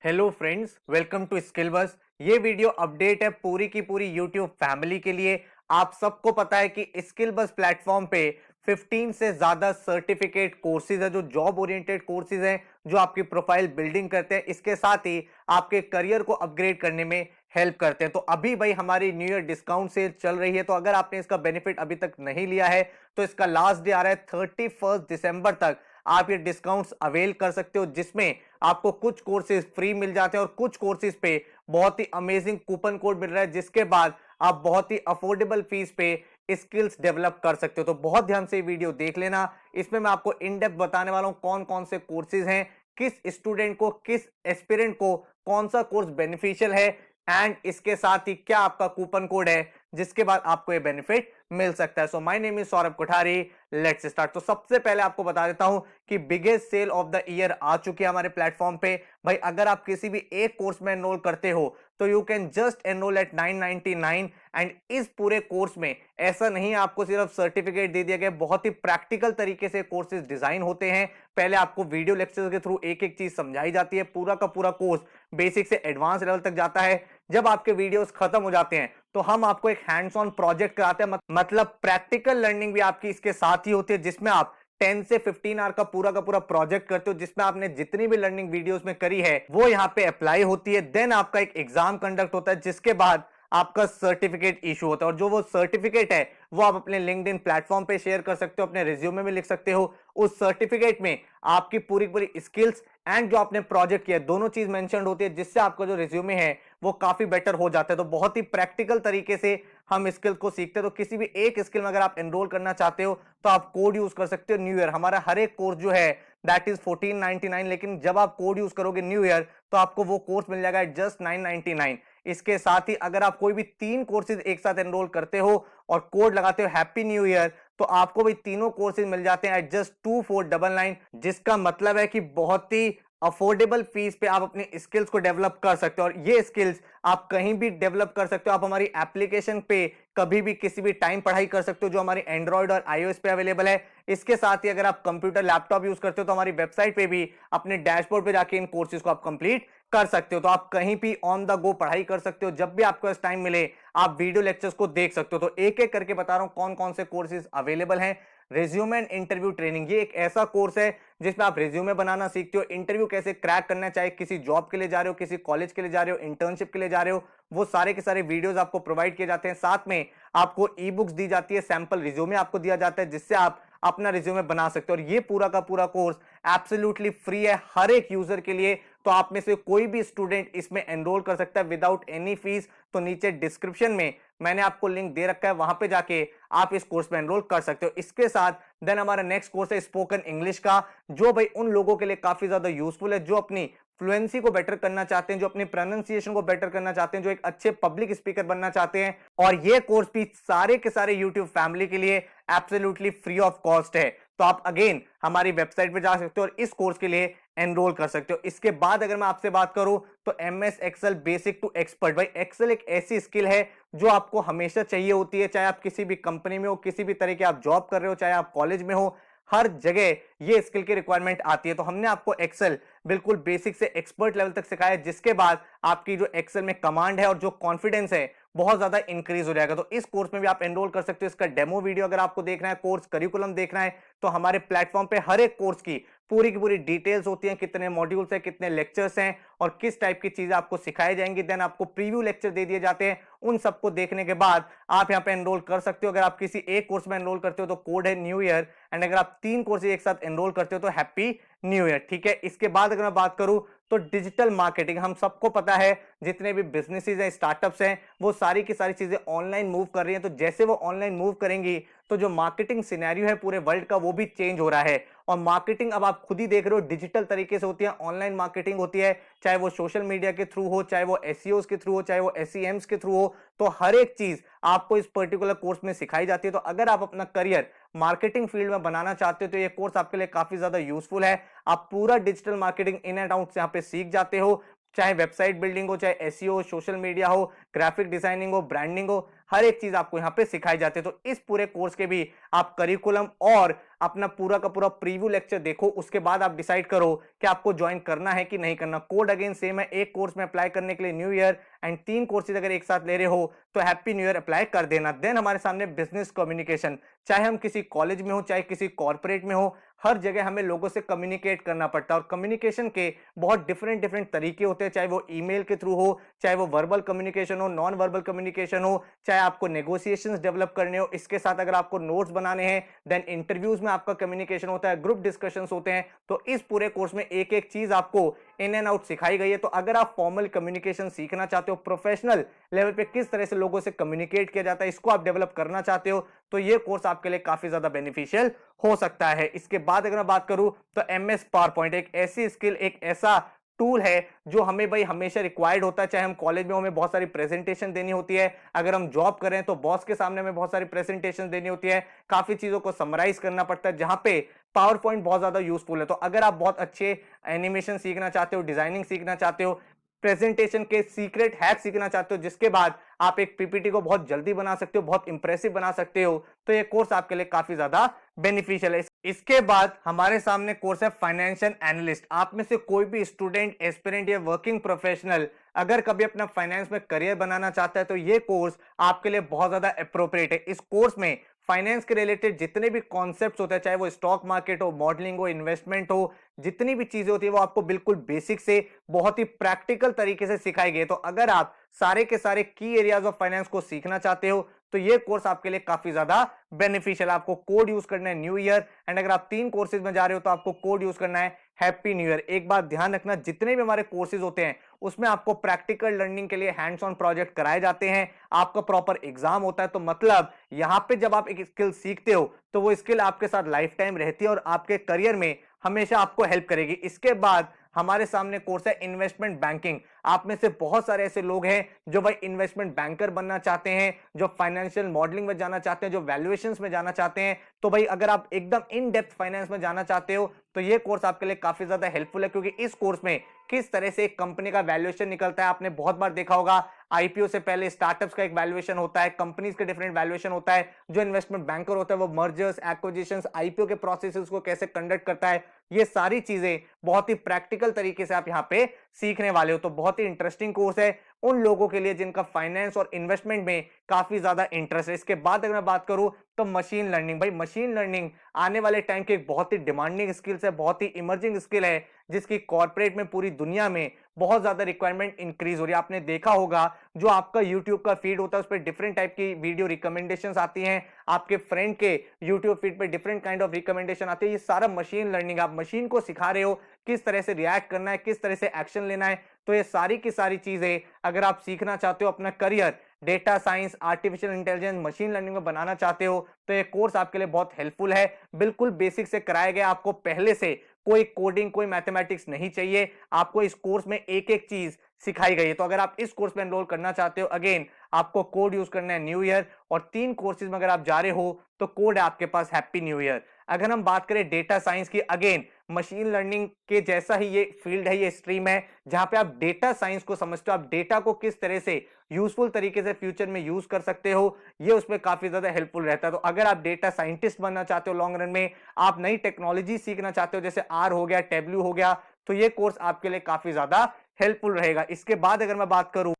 Hello friends, welcome to skill bus. ये video update है पूरी की पूरी यूट्यूब फैमिली के लिए। आप सबको पता है कि स्किल बस प्लेटफॉर्म पे 15 से ज्यादा सर्टिफिकेट कोर्सेज है जो जॉब ओरिएंटेड कोर्सेज हैं, जो आपकी प्रोफाइल बिल्डिंग करते हैं, इसके साथ ही आपके करियर को अपग्रेड करने में हेल्प करते हैं। तो अभी भाई हमारी न्यू ईयर डिस्काउंट सेल चल रही है, तो अगर आपने इसका बेनिफिट अभी तक नहीं लिया है तो इसका लास्ट डे आ रहा है 31 दिसंबर तक। आप ये डिस्काउंट्स अवेल कर सकते हो, जिसमें आपको कुछ कोर्सेज फ्री मिल जाते हैं और कुछ कोर्सेज पे बहुत ही अमेजिंग कूपन कोड मिल रहा है, जिसके बाद आप बहुत ही अफोर्डेबल फीस पे स्किल्स डेवलप कर सकते हो। तो बहुत ध्यान से वीडियो देख लेना। इसमें मैं आपको इन डेप्थ बताने वाला हूं कौन कौन से कोर्सेज हैं, किस स्टूडेंट को, किस एस्पिरेंट को कौन सा कोर्स बेनिफिशियल है, एंड इसके साथ ही क्या आपका कूपन कोड है जिसके बाद आपको ये बेनिफिट मिल सकता है। So my name is Saurabh Kothari. Let's start. तो सबसे पहले आपको बता देता हूं कि biggest sale of the year आ चुकी है हमारे प्लेटफॉर्म पे। भाई अगर आप किसी भी एक कोर्स में एनरोल करते हो तो you can just enrol at 999। And इस पूरे कोर्स में ऐसा नहीं आपको सिर्फ सर्टिफिकेट दे दिया गया, बहुत ही प्रैक्टिकल तरीके से कोर्सेज डिजाइन होते हैं। पहले आपको वीडियो लेक्चर्स के थ्रू एक एक चीज समझाई जाती है। पूरा का पूरा कोर्स बेसिक से एडवांस लेवल तक जाता है। जब आपके वीडियोस खत्म हो जाते हैं तो हम आपको एक हैंड्स ऑन प्रोजेक्ट कराते हैं, मतलब प्रैक्टिकल लर्निंग भी आपकी इसके साथ ही होती है, जिसमें आप 10 से 15 आवर का पूरा प्रोजेक्ट करते हो, जिसमें आपने जितनी भी लर्निंग वीडियोस में करी है वो यहाँ पे अप्लाई होती है। देन आपका एक एग्जाम कंडक्ट होता है, जिसके बाद आपका सर्टिफिकेट इशू होता है। और जो वो सर्टिफिकेट है वो आप अपने लिंक्डइन प्लेटफॉर्म पे शेयर कर सकते हो, अपने रिज्यूमे में लिख सकते हो। उस सर्टिफिकेट में आपकी पूरी पूरी स्किल्स एंड जो आपने प्रोजेक्ट किया दोनों चीज मेंशन होती है, जिससे आपका जो रिज्यूमे है वो काफी बेटर हो जाता है। तो बहुत ही प्रैक्टिकल तरीके से हम स्किल को सीखते हैं। तो किसी भी एक स्किल में अगर आप एनरोल करना चाहते हो तो आप कोड यूज कर सकते हो न्यू ईयर। हमारा हर एक कोर्स जो है दैट इज 1499, लेकिन जब आप कोड यूज करोगे न्यू ईयर तो आपको वो कोर्स मिल जाएगा जस्ट 999। इसके साथ ही अगर आप कोई भी 3 कोर्सेज एक साथ एनरोल करते हो और कोड लगाते हो हैप्पी न्यू ईयर, तो आपको भी तीनों कोर्सेज मिल जाते हैं एट जस्ट 2499, जिसका मतलब है कि बहुत ही अफोर्डेबल फीस पे आप अपनी स्किल्स को डेवलप कर सकते हो। और ये स्किल्स आप कहीं भी डेवलप कर सकते हो। आप हमारी एप्लीकेशन पे कभी भी किसी भी टाइम पढ़ाई कर सकते हो, जो हमारी एंड्रॉइड और आईओएस पे अवेलेबल है। इसके साथ ही अगर आप कंप्यूटर लैपटॉप यूज करते हो तो हमारी वेबसाइट पे भी अपने डैशबोर्ड पे जाके इन कोर्सेज को आप कंप्लीट कर सकते हो। तो आप कहीं भी ऑन द गो पढ़ाई कर सकते हो, जब भी आपको टाइम मिले आप वीडियो लेक्चर्स को देख सकते हो। तो एक एक करके बता रहा हूं कौन कौन से कोर्सेज अवेलेबल हैं। रिज्यूमे एंड इंटरव्यू ट्रेनिंग, ये एक ऐसा कोर्स है जिसमें आप रिज्यूमे बनाना सीखते हो, इंटरव्यू कैसे क्रैक करना है, चाहे किसी जॉब के लिए जा रहे हो, किसी कॉलेज के लिए जा रहे हो, इंटर्नशिप के लिए जा रहे हो, वो सारे के सारे वीडियोस आपको प्रोवाइड किए जाते हैं। साथ में आपको ई बुक्स दी जाती है, सैंपल रिज्यूमे आपको दिया जाता है, जिससे आप अपना रिज्यूमे बना सकते हो। और ये पूरा का पूरा कोर्स एब्सोल्युटली फ्री है हर एक यूजर के लिए। तो आप में से कोई भी स्टूडेंट इसमें एनरोल कर सकता है विदाउट एनी फीस। तो नीचे डिस्क्रिप्शन में मैंने आपको लिंक दे रखा है, वहां पे जाके आप इस कोर्स में एनरोल कर सकते हो। इसके साथ देन हमारा नेक्स्ट कोर्स है स्पोकन इंग्लिश का, जो भाई उन लोगों के लिए काफी ज्यादा यूजफुल है जो अपनी फ्लुएंसी को बेटर करना चाहते हैं, जो अपनी प्रोनाउंसिएशन को बेटर करना चाहते हैं, जो एक अच्छे पब्लिक स्पीकर बनना चाहते हैं। और ये कोर्स भी सारे के सारे यूट्यूब फैमिली के लिए एब्सोल्युटली फ्री ऑफ कॉस्ट है। तो आप अगेन हमारी वेबसाइट पे जा सकते हो और इस कोर्स के लिए एनरोल कर सकते हो। इसके बाद अगर मैं आपसे बात करूं तो MS Excel basic to expert, भाई एक्सेल एक ऐसी स्किल है जो आपको हमेशा चाहिए होती है, चाहे आप किसी भी कंपनी में हो, किसी भी तरह की आप जॉब कर रहे हो, चाहे आप कॉलेज में हो, हर जगह ये स्किल की रिक्वायरमेंट आती है। तो हमने आपको एक्सेल बिल्कुल बेसिक से एक्सपर्ट लेवल तक सिखाया, जिसके बाद आपकी जो एक्सेल में कमांड है और जो कॉन्फिडेंस है बहुत ज्यादा इंक्रीज हो जाएगा। तो इस कोर्स में भी आप एनरोल कर सकते हो। इसका डेमो वीडियो अगर आपको देखना है, कोर्स करिकुलम देखना है, तो हमारे प्लेटफॉर्म पे हर एक कोर्स की पूरी डिटेल्स होती हैं, कितने मॉड्यूल्स हैं, कितने लेक्चर्स हैं और किस टाइप की चीजें आपको सिखाई जाएंगी। देन आपको प्रीव्यू लेक्चर दे दिए जाते हैं। उन सबको देखने के बाद आप यहाँ पे एनरोल कर सकते हो। अगर आप किसी एक कोर्स में एनरोल करते हो तो कोड है न्यू ईयर, एंड अगर आप 3 कोर्स एक साथ एनरोल करते हो तो हैप्पी न्यू ईयर। ठीक है। इसके बाद अगर मैं बात करूं तो डिजिटल मार्केटिंग, हम सबको पता है जितने भी बिजनेसेस हैं, स्टार्टअप्स हैं, वो सारी की सारी चीजें ऑनलाइन मूव कर रही हैं। तो जैसे वो ऑनलाइन मूव करेंगी तो जो मार्केटिंग सिनेरियो है पूरे वर्ल्ड का वो भी चेंज हो रहा है। और मार्केटिंग अब आप खुद ही देख रहे हो डिजिटल तरीके से होती है, ऑनलाइन मार्केटिंग होती है, चाहे वो सोशल मीडिया के थ्रू हो, चाहे वो एसईओस के थ्रू हो, चाहे वो एसईएम्स के थ्रू हो। तो हर एक चीज आपको इस पर्टिकुलर कोर्स में सिखाई जाती है। तो अगर आप अपना करियर मार्केटिंग फील्ड में बनाना चाहते हो तो ये कोर्स आपके लिए काफी ज्यादा यूजफुल है। आप पूरा digital marketing in and out से यहाँ पे सीख जाते हो। चाहे वेबसाइट बिल्डिंग हो, चाहे एसईओ, सोशल मीडिया हो, ग्राफिक डिजाइनिंग हो, ब्रांडिंग हो, हर एक चीज आपको यहाँ पे सिखाई जाती है। तो इस पूरे कोर्स के भी आप करिकुलम और अपना पूरा का पूरा प्रीव्यू लेक्चर देखो, उसके बाद आप डिसाइड करो कि आपको ज्वाइन करना है कि नहीं करना। कोड अगेन सेम है, एक कोर्स में अप्लाई करने के लिए न्यू ईयर एंड 3 कोर्सेज अगर एक साथ ले रहे हो तो हैप्पी न्यू ईयर अप्लाई कर देना। देन हमारे सामने बिजनेस कम्युनिकेशन, चाहे हम किसी कॉलेज में हो, चाहे किसी कॉर्पोरेट में हो, हर जगह हमें लोगों से कम्युनिकेट करना पड़ता है और कम्युनिकेशन के बहुत डिफरेंट डिफरेंट तरीके होते हैं, चाहे वो ईमेल के थ्रू हो, चाहे वो वर्बल कम्युनिकेशन हो, नॉन वर्बल कम्युनिकेशन हो, चाहे आपको नेगोशिएशंस डेवलप करने हो, इसके साथ अगर आपको नोट्स बनाने हैं, देन इंटरव्यूज में आपका कम्युनिकेशन होता है, ग्रुप डिस्कशंस होते हैं। तो इस पूरे कोर्स में एक एक चीज आपको इन एंड आउट सिखाई गई है। तो अगर आप फॉर्मल कम्युनिकेशन सीखना चाहते हो, प्रोफेशनल लेवल पे किस तरह से लोगों से कम्युनिकेट किया जाता है, इसको आप डेवलप करना चाहते हो, तो ये कोर्स आपके लिए काफी ज्यादा बेनिफिशियल हो सकता है। इसके बाद अगर मैं बात करूं तो एमएस पावर पॉइंट एक ऐसी स्किल, एक ऐसा टूल है जो हमें भाई हमेशा रिक्वायर्ड होता है। चाहे हम कॉलेज में हमें बहुत सारी प्रेजेंटेशन देनी होती है, अगर हम जॉब कर रहे हैं तो बॉस के सामने हमें बहुत सारी प्रेजेंटेशन देनी होती है, काफी चीजों को समराइज करना पड़ता है, जहां पे पावर पॉइंट बहुत ज्यादा यूजफुल है। तो अगर आप बहुत अच्छे एनिमेशन सीखना चाहते हो, डिजाइनिंग सीखना चाहते हो, प्रेजेंटेशन के सीक्रेट हैक सीखना चाहते हो, जिसके बाद आप एक पीपीटी को बहुत जल्दी बना सकते हो, बहुत इंप्रेसिव बना सकते हो, तो ये कोर्स आपके लिए काफी ज्यादा बेनिफिशियल है। इसके बाद हमारे सामने कोर्स है फाइनेंशियल एनालिस्ट। आप में से कोई भी स्टूडेंट, एस्पिरेंट या वर्किंग प्रोफेशनल अगर कभी अपना फाइनेंस में करियर बनाना चाहता है तो ये कोर्स आपके लिए बहुत ज्यादा अप्रोप्रिएट है। इस कोर्स में फाइनेंस के रिलेटेड जितने भी कॉन्सेप्ट्स होते हैं, चाहे वो स्टॉक मार्केट हो, मॉडलिंग हो, इन्वेस्टमेंट हो, जितनी भी चीजें होती है वो आपको बिल्कुल बेसिक से बहुत ही प्रैक्टिकल तरीके से सिखाई गई है। तो अगर आप सारे के सारे की एरियाज ऑफ फाइनेंस को सीखना चाहते हो तो ये कोर्स आपके लिए काफी ज्यादा बेनिफिशियल। आपको कोड यूज करना है न्यू ईयर, एंड अगर आप 3 कोर्सेज में जा रहे हो तो आपको कोड यूज करना है हैप्पी न्यू ईयर। एक बात ध्यान रखना, जितने भी हमारे कोर्सेज होते हैं उसमें आपको प्रैक्टिकल लर्निंग के लिए हैंड्स ऑन प्रोजेक्ट कराए जाते हैं, आपका प्रॉपर एग्जाम होता है। तो मतलब यहां पे जब आप एक स्किल सीखते हो तो वो स्किल आपके साथ लाइफ टाइम रहती है और आपके करियर में हमेशा आपको हेल्प करेगी। इसके बाद हमारे सामने कोर्स है इन्वेस्टमेंट बैंकिंग। आप में से बहुत सारे ऐसे लोग हैं जो भाई इन्वेस्टमेंट बैंकर बनना चाहते हैं, जो फाइनेंशियल मॉडलिंग में जाना चाहते हैं, जो वैल्यूएशंस में जाना चाहते हैं। तो भाई अगर आप एकदम इन डेप्थ फाइनेंस में जाना चाहते हो तो ये कोर्स आपके लिए काफी ज्यादा हेल्पफुल है, क्योंकि इस कोर्स में किस तरह से एक कंपनी का वैल्यूएशन निकलता है, आपने बहुत बार देखा होगा आईपीओ से पहले स्टार्टअप्स का एक वैल्यूएशन होता है, कंपनीज के डिफरेंट वैल्यूएशन होता है। जो इन्वेस्टमेंट बैंकर होता है वो मर्जर्स, एक्विजिशंस, आईपीओ के प्रोसेसेस को कैसे कंडक्ट करता है, ये सारी चीजें बहुत ही प्रैक्टिकल तरीके से आप यहाँ पे सीखने वाले हो। तो बहुत ही इंटरेस्टिंग कोर्स है उन लोगों के लिए जिनका फाइनेंस और इन्वेस्टमेंट में काफी ज्यादा इंटरेस्ट है। इसके बाद अगर मैं बात करूं तो मशीन लर्निंग, भाई मशीन लर्निंग आने वाले टाइम की एक बहुत ही डिमांडिंग स्किल्स है, बहुत ही इमर्जिंग स्किल है, जिसकी कॉर्पोरेट में पूरी दुनिया में बहुत ज्यादा रिक्वायरमेंट इंक्रीज हो रही है। आपने देखा होगा जो आपका यूट्यूब का फीड होता है उस पर डिफरेंट टाइप की वीडियो रिकमेंडेशंस आती हैं, आपके फ्रेंड के यूट्यूब फीड पे डिफरेंट काइंड ऑफ रिकमेंडेशन आती है। ये सारा मशीन लर्निंग, आप मशीन को सिखा रहे हो किस तरह से रिएक्ट करना है, किस तरह से एक्शन लेना है। तो ये सारी की सारी चीजें अगर आप सीखना चाहते हो, अपना career data science, artificial intelligence, machine learning में बनाना चाहते हो, तो ये कोर्स आपके लिए बहुत हेल्पफुल है। बिल्कुल बेसिक से कराया गया, आपको पहले से कोई कोडिंग, कोई मैथमेटिक्स नहीं चाहिए, आपको इस कोर्स में एक एक चीज सिखाई गई है। तो अगर आप इस कोर्स में एनरोल करना चाहते हो, अगेन आपको कोड यूज करना है न्यू ईयर, और 3 कोर्सेज में अगर आप जा रहे हो तो कोड है आपके पास हैप्पी न्यू ईयर। अगर हम बात करें डेटा साइंस की, अगेन मशीन लर्निंग के जैसा ही ये फील्ड है, ये स्ट्रीम है जहां पे आप डेटा साइंस को समझते हो, आप डेटा को किस तरह से यूजफुल तरीके से फ्यूचर में यूज कर सकते हो, ये उसमें काफी ज्यादा हेल्पफुल रहता है। तो अगर आप डेटा साइंटिस्ट बनना चाहते हो लॉन्ग रन में, आप नई टेक्नोलॉजी सीखना चाहते हो जैसे आर हो गया, टेबल्यू हो गया, तो ये कोर्स आपके लिए काफी ज्यादा हेल्पफुल रहेगा। इसके बाद अगर मैं बात करूं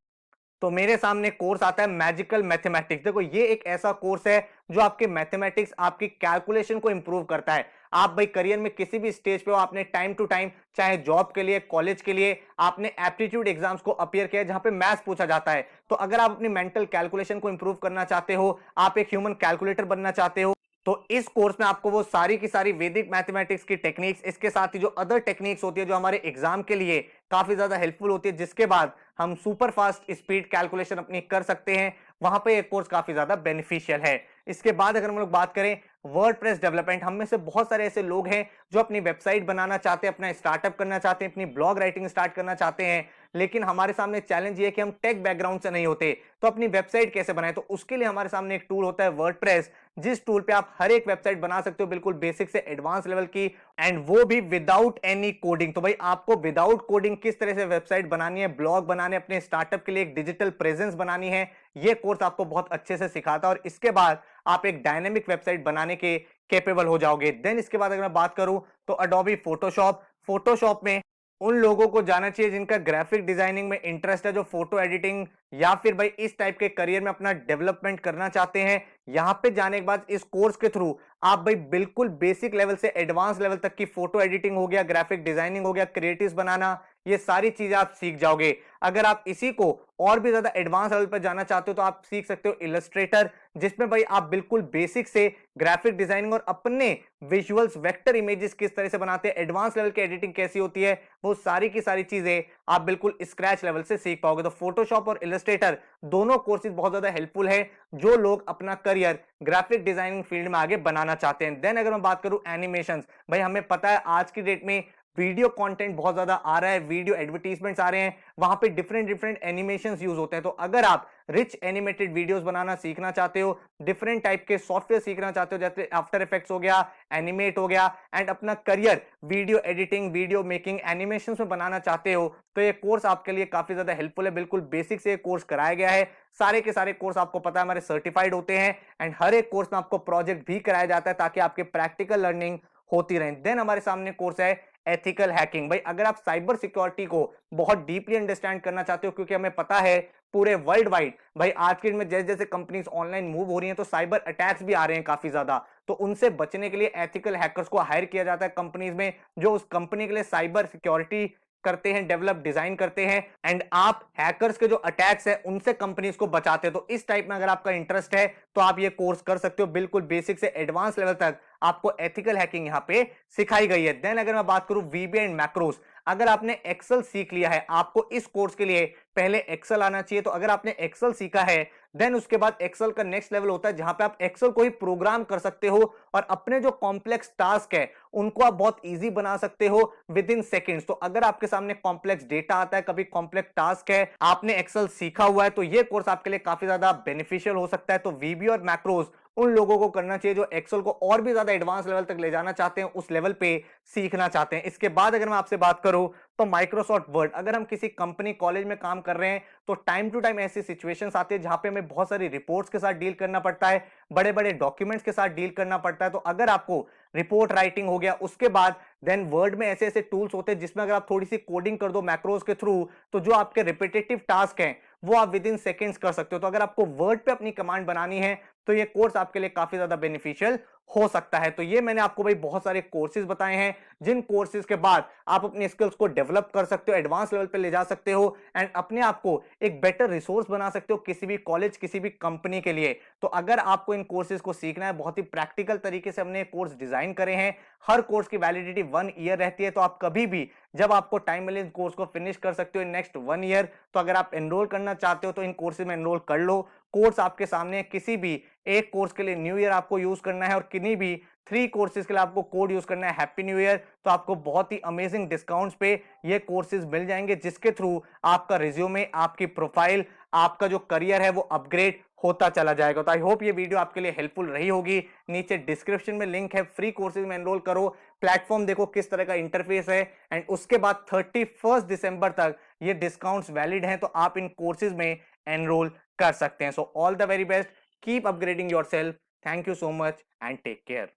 तो मेरे सामने कोर्स आता है मैजिकल मैथमेटिक्स। देखो ये एक ऐसा कोर्स है जो आपके मैथमेटिक्स, आपकी कैलकुलेशन को इंप्रूव करता है। आप भाई करियर में किसी भी स्टेज पे हो, आपने टाइम टू टाइम, चाहे जॉब के लिए, कॉलेज के लिए, आपने एप्टीट्यूड एग्जाम्स को अपीयर किया जहां पे मैथ्स पूछा जाता है। तो अगर आप अपनी मेंटल कैलकुलेशन को इंप्रूव करना चाहते हो, आप एक ह्यूमन कैलकुलेटर बनना चाहते हो, तो इस कोर्स में आपको वो सारी की सारी वैदिक मैथमेटिक्स की टेक्निक्स, इसके साथ ही जो अदर टेक्निक्स होती है जो हमारे एग्जाम के लिए काफी ज्यादा हेल्पफुल होती है, जिसके बाद हम सुपर फास्ट स्पीड कैलकुलेशन अपनी कर सकते हैं, वहां पे ये कोर्स काफी ज्यादा बेनिफिशियल है। इसके बाद अगर हम लोग बात करें वर्डप्रेस डेवलपमेंट, हम में से बहुत सारे ऐसे लोग हैं जो अपनी वेबसाइट बनाना चाहते हैं, अपना स्टार्टअप करना चाहते हैं, अपनी ब्लॉग राइटिंग स्टार्ट करना चाहते हैं, लेकिन हमारे सामने चैलेंज ये है कि हम टेक बैकग्राउंड से नहीं होते, तो अपनी वेबसाइट कैसे बनाएं। तो उसके लिए हमारे सामने एक टूल होता है वर्डप्रेस, जिस टूल पे आप हर एक वेबसाइट बना सकते हो, बिल्कुल बेसिक से एडवांस लेवल की, एंड वो भी विदाउट एनी कोडिंग। तो भाई आपको विदाउट कोडिंग किस तरह से वेबसाइट बनानी है, ब्लॉग बनाने, अपने स्टार्टअप के लिए एक डिजिटल प्रेजेंस बनानी है, ये कोर्स आपको बहुत अच्छे से सिखाता है और इसके बाद आप एक डायनेमिक वेबसाइट बनाने के कैपेबल हो जाओगे। देन इसके बाद अगर मैं बात करूं तो अडोबी फोटोशॉप में उन लोगों को जाना चाहिए जिनका ग्राफिक डिजाइनिंग में इंटरेस्ट है, जो फोटो एडिटिंग या फिर भाई इस टाइप के करियर में अपना डेवलपमेंट करना चाहते हैं। यहां पे जाने के बाद इस कोर्स के थ्रू आप भाई बिल्कुल बेसिक लेवल से एडवांस लेवल तक की फोटो एडिटिंग हो गया, ग्राफिक डिजाइनिंग हो गया, क्रिएटिव्स बनाना, ये सारी चीजें आप सीख जाओगे। अगर आप इसी को और भी ज्यादा एडवांस लेवल पर जाना चाहते हो तो आप सीख सकते हो इलस्ट्रेटर, जिसमें भाई आप बिल्कुल बेसिक से ग्राफिक डिजाइनिंग और अपने विजुअल्स, वेक्टर इमेजेस किस तरह से बनाते हैं, एडवांस लेवल की एडिटिंग कैसी होती है, वो सारी की सारी चीजें आप बिल्कुल स्क्रैच लेवल से सीख पाओगे। तो फोटोशॉप और इलस्ट्रेटर दोनों कोर्सेज बहुत ज्यादा हेल्पफुल है जो लोग अपना करियर ग्राफिक डिजाइनिंग फील्ड में आगे बनाना चाहते हैं। देन अगर मैं बात करूं एनिमेशंस, भाई हमें पता है आज की डेट में वीडियो कंटेंट बहुत ज्यादा आ रहा है, वीडियो एडवर्टीजमेंट्स आ रहे हैं, वहां पे डिफरेंट डिफरेंट एनिमेशंस यूज होते हैं। तो अगर आप रिच एनिमेटेड वीडियोस बनाना सीखना चाहते हो, डिफरेंट टाइप के सॉफ्टवेयर सीखना चाहते हो, जैसे आफ्टर इफेक्ट्स हो गया, एनिमेट हो गया, एंड अपना career video editing, video making, animations में बनाना चाहते हो, तो ये कोर्स आपके लिए काफी ज्यादा हेल्पफुल है। बिल्कुल बेसिक से कोर्स कराया गया है। सारे के सारे कोर्स आपको पता है हमारे सर्टिफाइड होते हैं एंड हर एक कोर्स में आपको प्रोजेक्ट भी कराया जाता है ताकि आपके प्रैक्टिकल लर्निंग होती रहे। देन हमारे सामने कोर्स है एथिकल हैकिंग। भाई अगर आप साइबर सिक्योरिटी को बहुत डीपली अंडरस्टैंड करना चाहते हो, क्योंकि हमें पता है पूरे वर्ल्ड वाइड भाई आज के दिन में जैसे जैसे कंपनीज ऑनलाइन मूव हो रही हैं तो साइबर अटैक्स भी आ रहे हैं काफी ज्यादा, तो उनसे बचने के लिए एथिकल हैकर्स को हायर किया जाता है कंपनीज में, जो उस कंपनी के लिए साइबर सिक्योरिटी करते हैं, डेवलप डिजाइन करते हैं, एंड आप हैकर्स के जो अटैक्स है उनसे कंपनीज को बचाते हैं। तो इस टाइप में अगर आपका इंटरेस्ट है तो आप ये कोर्स कर सकते हो। बिल्कुल बेसिक से एडवांस लेवल तक आपको एथिकल हैकिंग यहां पे सिखाई गई है। देन अगर मैं बात करूं वीबी एंड मैक्रोस, अगर आपने एक्सेल सीख लिया है, आपको इस कोर्स के लिए पहले एक्सेल आना चाहिए। तो अगर आपने एक्सेल सीखा है देन उसके बाद एक्सेल का नेक्स्ट लेवल होता है जहां पे आप एक्सेल को ही प्रोग्राम कर सकते हो और अपने जो कॉम्प्लेक्स टास्क है उनको आप बहुत इजी बना सकते हो विद इन सेकेंड्स। तो अगर आपके सामने कॉम्प्लेक्स डेटा आता है, कभी कॉम्प्लेक्स टास्क है, आपने एक्सेल सीखा हुआ है, तो ये कोर्स आपके लिए काफी ज्यादा बेनिफिशियल हो सकता है। तो वीबी और मैक्रोस उन लोगों को करना चाहिए जो एक्सेल को और भी ज्यादा एडवांस लेवल तक ले जाना चाहते हैं, उस लेवल पे सीखना चाहते हैं। इसके बाद अगर मैं आपसे बात करूं तो माइक्रोसॉफ्ट वर्ड, अगर हम किसी कंपनी कॉलेज में काम कर रहे हैं तो टाइम टू टाइम ऐसी सिचुएशंस आती है जहां पे हमें बहुत सारी रिपोर्ट्स के साथ डील करना पड़ता है, बड़े बड़े डॉक्यूमेंट्स के साथ डील करना पड़ता है। तो अगर आपको रिपोर्ट राइटिंग हो गया, उसके बाद देन वर्ड में ऐसे ऐसे टूल्स होते हैं जिसमें अगर आप थोड़ी सी कोडिंग कर दो मैक्रोस के थ्रू, तो जो आपके रिपीटेटिव टास्क हैं वो आप विद इन सेकेंड्स कर सकते हो। तो अगर आपको वर्ड पे अपनी कमांड बनानी है तो ये कोर्स आपके लिए काफी ज्यादा बेनिफिशियल हो सकता है। तो ये मैंने आपको भाई बहुत सारे कोर्सेज बताए हैं जिन कोर्सेज के बाद आप अपनी स्किल्स को डेवलप कर सकते हो, एडवांस लेवल पे ले जा सकते हो एंड अपने आप को एक बेटर रिसोर्स बना सकते हो किसी भी कॉलेज, किसी भी कंपनी के लिए। तो अगर आपको इन कोर्सेज को सीखना है, बहुत ही प्रैक्टिकल तरीके से हमने कोर्स डिजाइन करे हैं। हर कोर्स की वैलिडिटी 1 ईयर रहती है, तो आप कभी भी जब आपको टाइम मिले कोर्स को फिनिश कर सकते हो इन नेक्स्ट 1 ईयर। तो अगर आप एनरोल करना चाहते हो तो इन कोर्सेज में एनरोल कर लो। कोर्स आपके सामने है, किसी भी एक कोर्स के लिए न्यू ईयर आपको यूज करना है और किन्हीं भी 3 कोर्सेज के लिए आपको कोड यूज करना है हैप्पी न्यू ईयर, तो आपको बहुत ही अमेजिंग डिस्काउंट्स पे ये कोर्सेज मिल जाएंगे जिसके थ्रू आपका रिज्यूमे, आपकी प्रोफाइल, आपका जो करियर है वो अपग्रेड होता चला जाएगा। तो आई होप ये वीडियो आपके लिए हेल्पफुल रही होगी। नीचे डिस्क्रिप्शन में लिंक है, फ्री कोर्सेज में एनरोल करो, प्लेटफॉर्म देखो किस तरह का इंटरफेस है एंड उसके बाद 31 दिसंबर तक ये डिस्काउंट्स वैलिड हैं, तो आप इन कोर्सेज में एनरोल कर सकते हैं। So all the very best, keep upgrading yourself, thank you so much and take care.